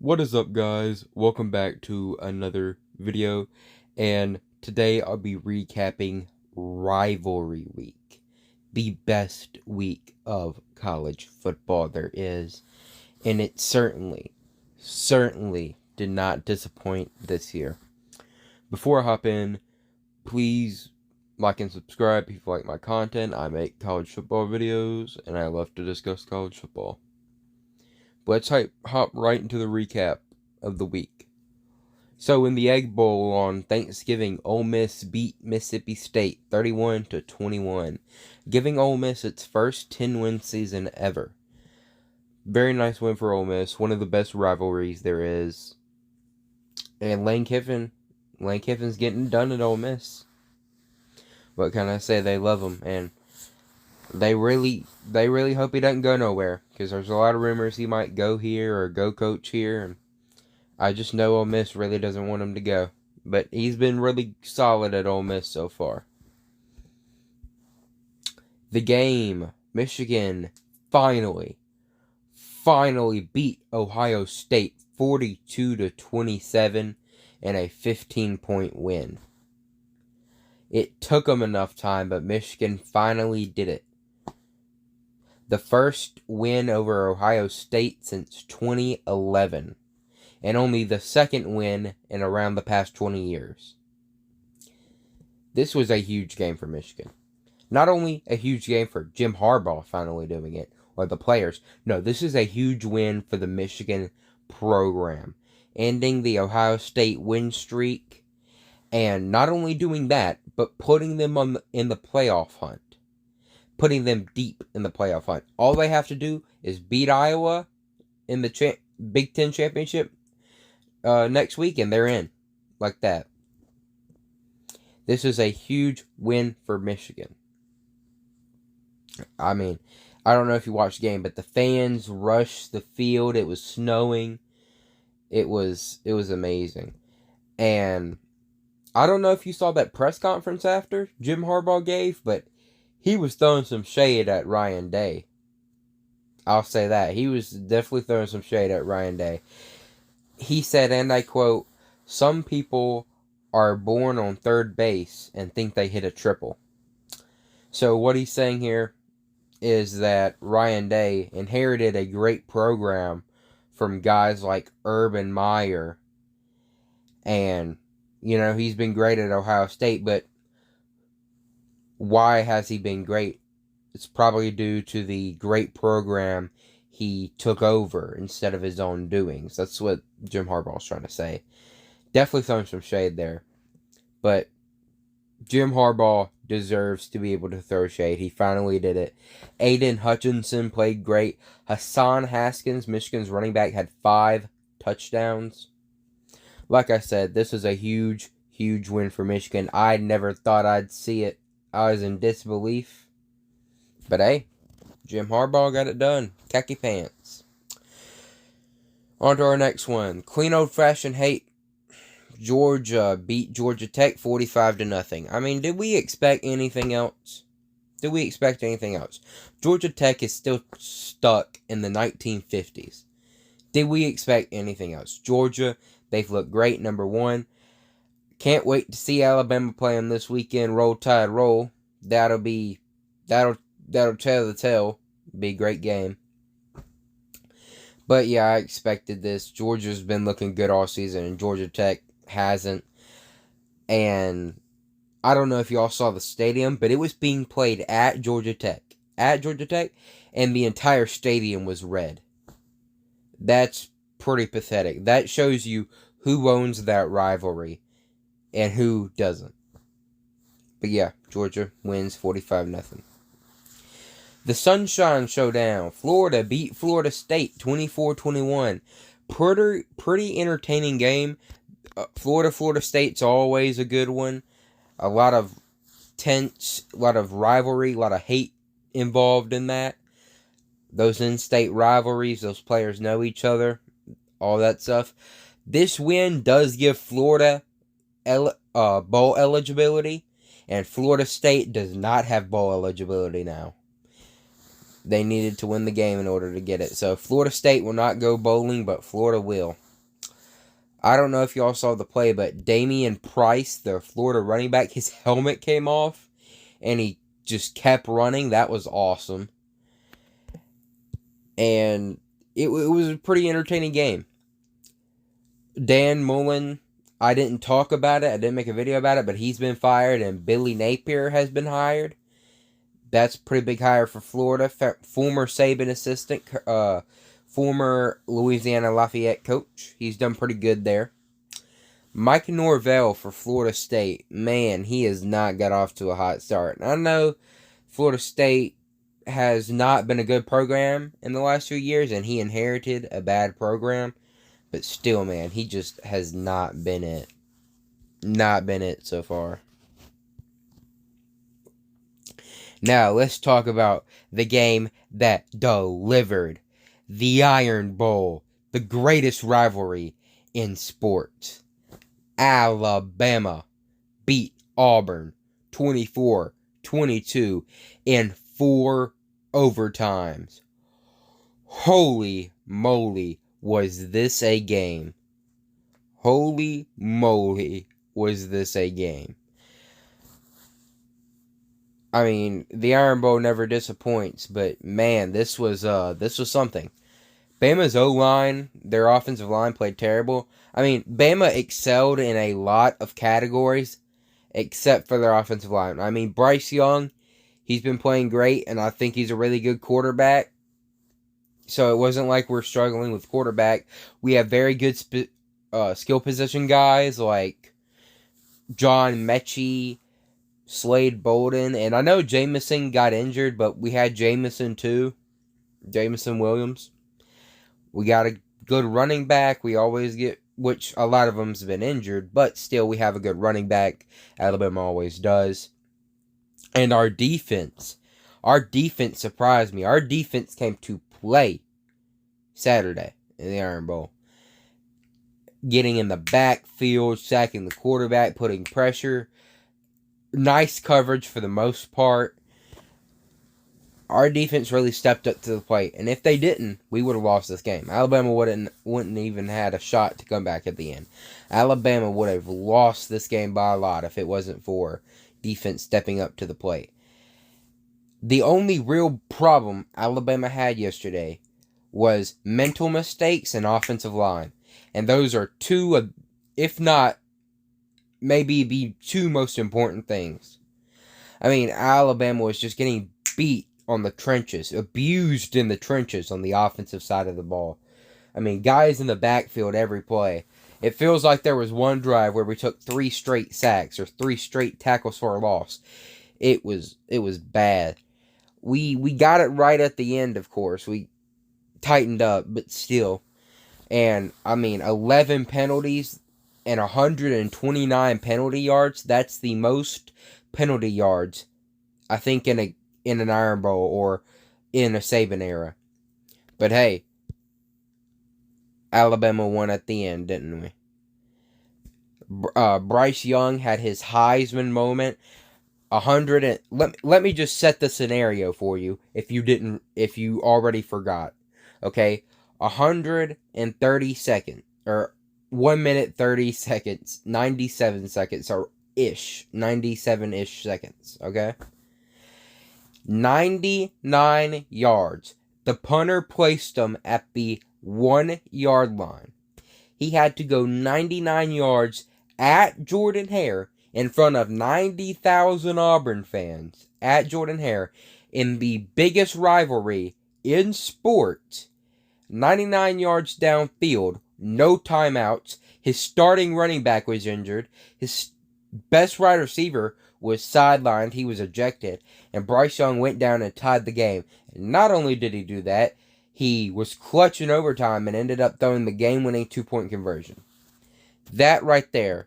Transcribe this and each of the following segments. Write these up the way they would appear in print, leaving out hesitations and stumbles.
What is up, guys? Welcome back to another video, and today I'll be recapping Rivalry Week, the best week of college football there is, and it certainly did not disappoint this year. Before I hop in, please like and subscribe if you like my content. I make college football videos, and I love to discuss college football. Let's hop right into the recap of the week. So in the Egg Bowl on Thanksgiving, Ole Miss beat Mississippi State 31-21, giving Ole Miss its first 10-win season ever. Very nice win for Ole Miss, one of the best rivalries there is. And Lane Kiffin's getting done at Ole Miss. What can I say? They love him, and they really hope he doesn't go nowhere, because there's a lot of rumors he might go here or go coach here, and I just know Ole Miss really doesn't want him to go. But he's been really solid at Ole Miss so far. The game, Michigan finally beat Ohio State 42-27 in a 15-point win. It took them enough time, but Michigan finally did it. The first win over Ohio State since 2011. And only the second win in around the past 20 years. This was a huge game for Michigan. Not only a huge game for Jim Harbaugh finally doing it, or the players. No, this is a huge win for the Michigan program. Ending the Ohio State win streak. And not only doing that, but putting them in the playoff hunt. Putting them deep in the playoff hunt. All they have to do is beat Iowa in the Big Ten Championship next week, and they're in. Like that. This is a huge win for Michigan. I mean, I don't know if you watched the game, but the fans rushed the field. It was snowing. It was amazing. And I don't know if you saw that press conference after Jim Harbaugh gave, but he was throwing some shade at Ryan Day. I'll say that. He was definitely throwing some shade at Ryan Day. He said, and I quote, "Some people are born on third base and think they hit a triple." So what he's saying here is that Ryan Day inherited a great program from guys like Urban Meyer. And, he's been great at Ohio State, but why has he been great? It's probably due to the great program he took over instead of his own doings. That's what Jim Harbaugh's trying to say. Definitely throwing some shade there. But Jim Harbaugh deserves to be able to throw shade. He finally did it. Aiden Hutchinson played great. Hassan Haskins, Michigan's running back, had 5 touchdowns. Like I said, this is a huge win for Michigan. I never thought I'd see it. I was in disbelief. But hey, Jim Harbaugh got it done. Khaki pants. On to our next one. Clean old-fashioned hate. Georgia beat Georgia Tech 45-0. I mean, did we expect anything else? Georgia Tech is still stuck in the 1950s. Did we expect anything else? Georgia, they've looked great, number one. Can't wait to see Alabama play them this weekend. Roll Tide, roll. That'll tell the tale. Be a great game. But yeah, I expected this. Georgia's been looking good all season, and Georgia Tech hasn't. And I don't know if y'all saw the stadium, but it was being played at Georgia Tech. And the entire stadium was red. That's pretty pathetic. That shows you who owns that rivalry and who doesn't. But yeah, Georgia wins 45-0. The Sunshine Showdown. Florida beat Florida State 24-21. Pretty entertaining game. Florida State's always a good one. A lot of tense, a lot of rivalry, a lot of hate involved in that. Those in-state rivalries, those players know each other, all that stuff. This win does give Florida bowl eligibility, and Florida State does not have bowl eligibility now. They needed to win the game in order to get it. So Florida State will not go bowling, but Florida will. I don't know if y'all saw the play, but Damian Price, the Florida running back, his helmet came off, and he just kept running. That was awesome. And it was a pretty entertaining game. Dan Mullen, I didn't talk about it. I didn't make a video about it, but he's been fired, and Billy Napier has been hired. That's a pretty big hire for Florida. Former Saban assistant, former Louisiana Lafayette coach. He's done pretty good there. Mike Norvell for Florida State. Man, he has not got off to a hot start. I know Florida State has not been a good program in the last few years, and he inherited a bad program. But still, man, he just has not been it. Not been it so far. Now, let's talk about the game that delivered. The Iron Bowl. The greatest rivalry in sports. Alabama beat Auburn 24-22 in 4 overtimes. Holy moly, was this a game. Holy moly, was this a game. I mean, the Iron Bowl never disappoints, but man, this was something. Bama's O-line, their offensive line played terrible. I mean, Bama excelled in a lot of categories, except for their offensive line. I mean, Bryce Young, he's been playing great, and I think he's a really good quarterback. So it wasn't like we're struggling with quarterback. We have very good skill position guys like John Mechie, Slade Bolden, and I know Jameson got injured, but we had Jameson too. Jameson Williams. We got a good running back. We always get, which a lot of them's been injured, but still we have a good running back. Alabama always does. And our defense surprised me. Our defense came to play Saturday in the Iron Bowl. Getting in the backfield, sacking the quarterback, putting pressure. Nice coverage for the most part. Our defense really stepped up to the plate, and if they didn't, we would have lost this game. Alabama wouldn't even had a shot to come back at the end. Alabama would have lost this game by a lot if it wasn't for defense stepping up to the plate. The only real problem Alabama had yesterday was mental mistakes and offensive line, and those are two, if not maybe the two most important things. I mean, Alabama was just getting beat on the trenches, abused in the trenches on the offensive side of the ball. I mean, guys in the backfield every play. It feels like there was one drive where we took 3 straight sacks or 3 straight tackles for a loss. It was bad. We got it right at the end, of course. We tightened up, but still. And, I mean, 11 penalties and 129 penalty yards. That's the most penalty yards, I think, in an Iron Bowl or in a Saban era. But hey, Alabama won at the end, didn't we? Bryce Young had his Heisman moment. Let me just set the scenario for you if you already forgot. Okay, 130 seconds or 1 minute 30 seconds, 97 seconds or 97-ish seconds. Okay. 99 yards. The punter placed him at the 1 yard line. He had to go 99 yards at Jordan Hare in front of 90,000 Auburn fans at Jordan Hare in the biggest rivalry in sports. 99 yards downfield, no timeouts. His starting running back was injured. His best wide receiver was sidelined. He was ejected. And Bryce Young went down and tied the game. And not only did he do that, he was clutch in overtime and ended up throwing the game-winning 2-point conversion. That right there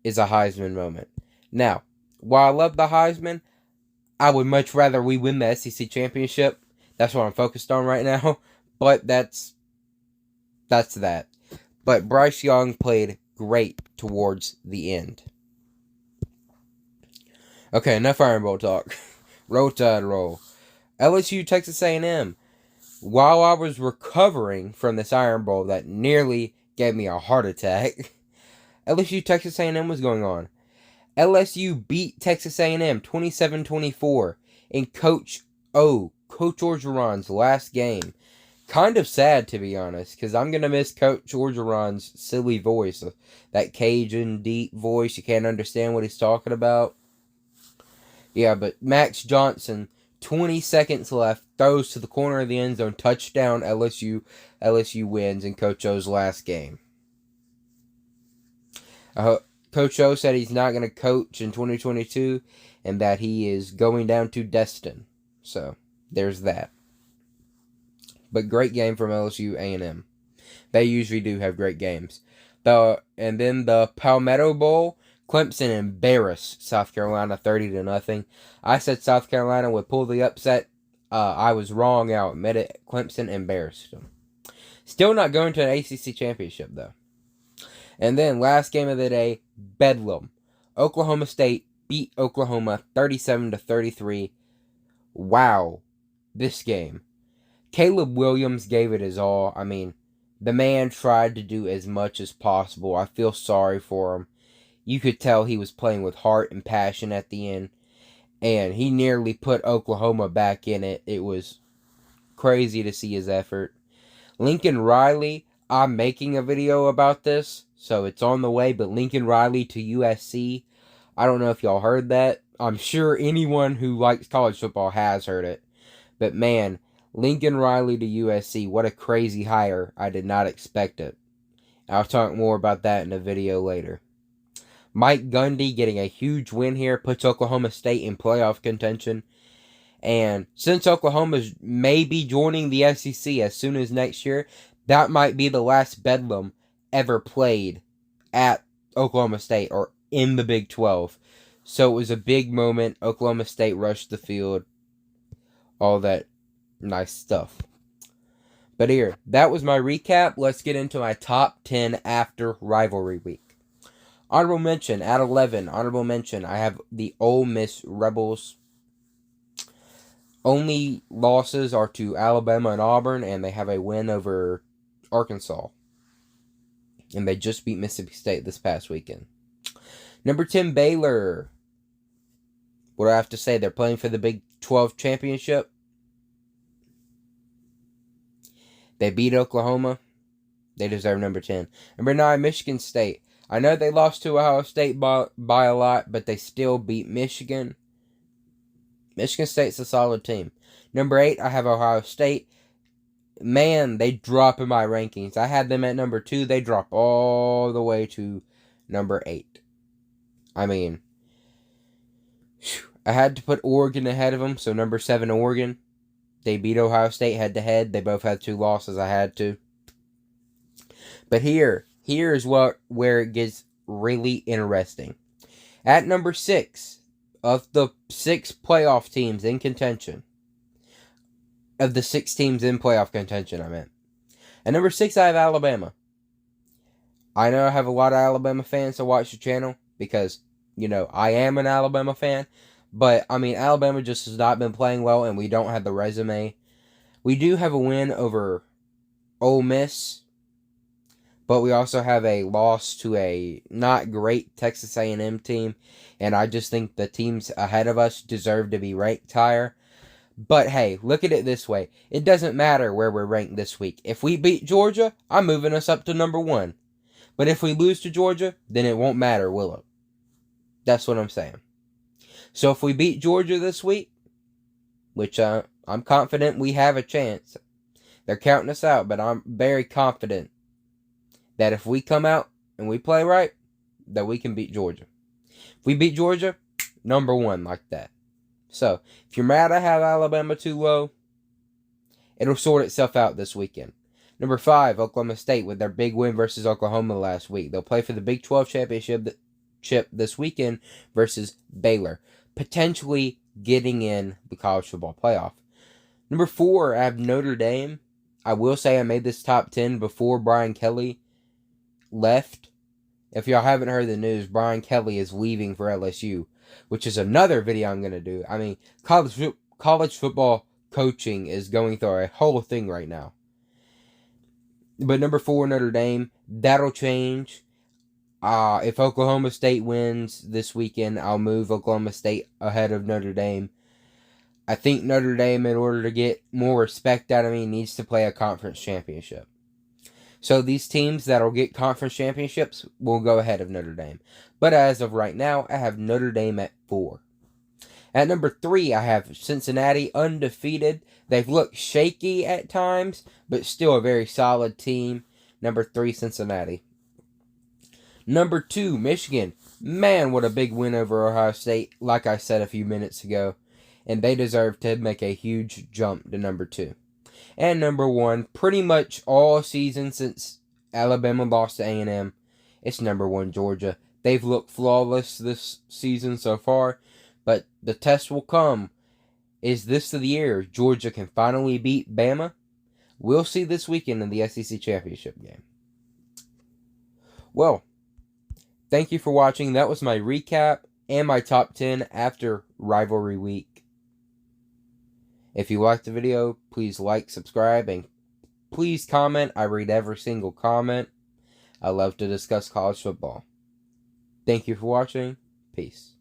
is a Heisman moment. Now, while I love the Heisman, I would much rather we win the SEC championship. That's what I'm focused on right now. But that's that. But Bryce Young played great towards the end. Okay, enough Iron Bowl talk. Roll Tide roll. LSU, Texas A&M. While I was recovering from this Iron Bowl that nearly gave me a heart attack. LSU Texas A&M was going on. LSU beat Texas A&M 27-24 in Coach Orgeron's last game. Kind of sad, to be honest, because I'm going to miss Coach Orgeron's silly voice. That Cajun deep voice. You can't understand what he's talking about. Yeah, but Max Johnson, 20 seconds left, throws to the corner of the end zone, touchdown, LSU wins in Coach O's last game. Coach O said he's not going to coach in 2022 and that he is going down to Destin. So, there's that. But great game from LSU A&M. They usually do have great games. And then the Palmetto Bowl, Clemson embarrassed South Carolina 30-0. I said South Carolina would pull the upset. I was wrong. I'll admit it. Clemson embarrassed them. Still not going to an ACC championship, though. And then, last game of the day, Bedlam. Oklahoma State beat Oklahoma 37-33. Wow. This game. Caleb Williams gave it his all. I mean, the man tried to do as much as possible. I feel sorry for him. You could tell he was playing with heart and passion at the end. And he nearly put Oklahoma back in it. It was crazy to see his effort. Lincoln Riley, I'm making a video about this, so it's on the way. But Lincoln Riley to USC, I don't know if y'all heard that. I'm sure anyone who likes college football has heard it. But man, Lincoln Riley to USC, what a crazy hire. I did not expect it. I'll talk more about that in a video later. Mike Gundy getting a huge win here, puts Oklahoma State in playoff contention. And since Oklahoma's maybe joining the SEC as soon as next year, that might be the last Bedlam ever played at Oklahoma State or in the Big 12. So it was a big moment. Oklahoma State rushed the field. All that nice stuff. But here, that was my recap. Let's get into my top 10 after Rivalry Week. Honorable mention, at 11, honorable mention, I have the Ole Miss Rebels. Only losses are to Alabama and Auburn, and they have a win over Arkansas. And they just beat Mississippi State this past weekend. Number 10, Baylor. What do I have to say? They're playing for the Big 12 championship. They beat Oklahoma. They deserve number 10. Number 9, Michigan State. I know they lost to Ohio State by a lot, but they still beat Michigan. Michigan State's a solid team. Number 8, I have Ohio State. Man, they drop in my rankings. I had them at number 2. They drop all the way to number 8. I mean, I had to put Oregon ahead of them, so number 7, Oregon. They beat Ohio State head-to-head. They both had 2 losses. I had to. But here is where it gets really interesting. At number 6, of the 6 playoff teams in contention, of the 6 teams in playoff contention, I meant. At number 6, I have Alabama. I know I have a lot of Alabama fans that watch the channel because, you know, I am an Alabama fan. But, I mean, Alabama just has not been playing well, and we don't have the resume. We do have a win over Ole Miss, but we also have a loss to a not great Texas A&M team, and I just think the teams ahead of us deserve to be ranked higher. But, hey, look at it this way. It doesn't matter where we're ranked this week. If we beat Georgia, I'm moving us up to number 1. But if we lose to Georgia, then it won't matter, will it? That's what I'm saying. So if we beat Georgia this week, which I'm confident we have a chance. They're counting us out, but I'm very confident that if we come out and we play right, that we can beat Georgia. If we beat Georgia, number 1 like that. So, if you're mad I have Alabama too low, it'll sort itself out this weekend. Number 5, Oklahoma State with their big win versus Oklahoma last week. They'll play for the Big 12 championship this weekend versus Baylor, potentially getting in the college football playoff. Number 4, I have Notre Dame. I will say I made this top 10 before Brian Kelly left. If y'all haven't heard the news, Brian Kelly is leaving for LSU, which is another video I'm going to do. I mean, college football coaching is going through a whole thing right now. But number 4, Notre Dame, that'll change. If Oklahoma State wins this weekend, I'll move Oklahoma State ahead of Notre Dame. I think Notre Dame, in order to get more respect out of me, needs to play a conference championship. So these teams that'll get conference championships will go ahead of Notre Dame. But as of right now, I have Notre Dame at 4. At number 3, I have Cincinnati, undefeated. They've looked shaky at times, but still a very solid team. Number 3, Cincinnati. Number 2, Michigan. Man, what a big win over Ohio State, like I said a few minutes ago. And they deserve to make a huge jump to number 2. And number 1, pretty much all season since Alabama lost to A&M, it's number 1, Georgia. They've looked flawless this season so far, but the test will come. Is this the year Georgia can finally beat Bama? We'll see this weekend in the SEC Championship game. Well, thank you for watching. That was my recap and my top 10 after Rivalry Week. If you liked the video, please like, subscribe, and please comment. I read every single comment. I love to discuss college football. Thank you for watching. Peace.